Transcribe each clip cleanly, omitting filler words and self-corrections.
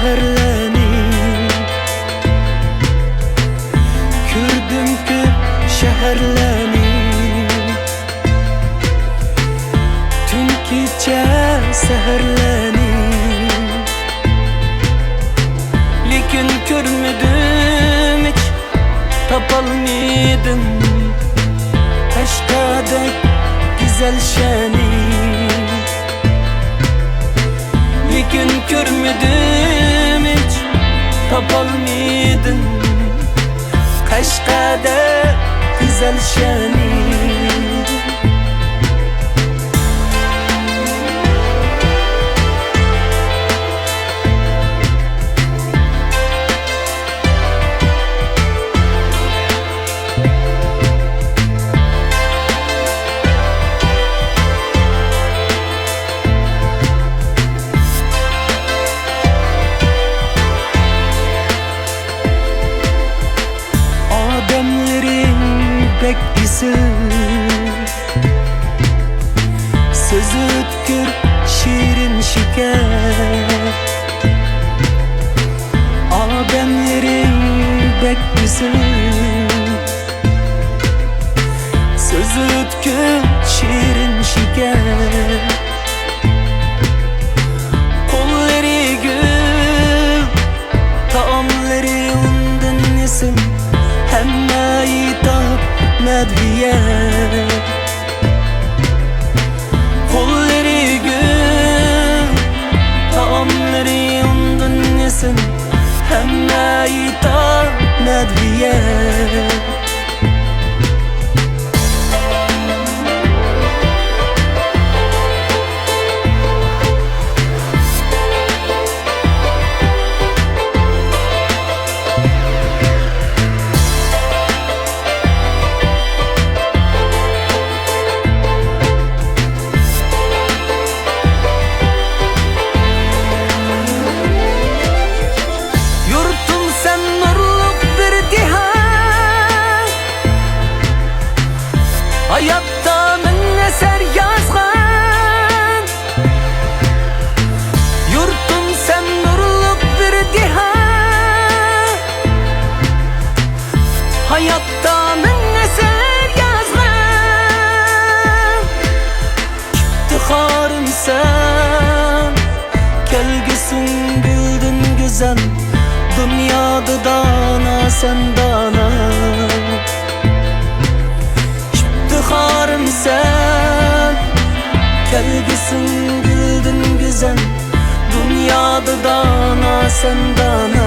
seherleni Kürdümkü şehirleni Tün kecha seherleni Lekin görmedim hiç tapalmadım Aşkadek güzel şeni Lekin görmedim hiç tapalmadım Kaşkadek güzel şeni Pek isim söz ötkür şirin şeker Ademlerin pek isim söz ötkür şirin şeker Kolları gül taamları ondan isim Hemme yitap medviye Kolları gül taamları ondan yesin Hemme yitap medviye Hayatta min eser yazgan Yurtum sen nurluk bir dihan Hayatta min eser yazgan İftiharım sen Kelgisin bildin güzel Dünyada dana sen dana İftiharım sen Kelgisin bildin güzel Dünyada dana sen dana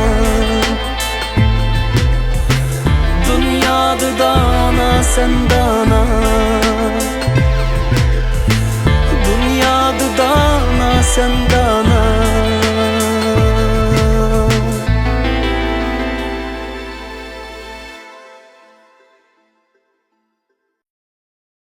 Dünyada dana sen dana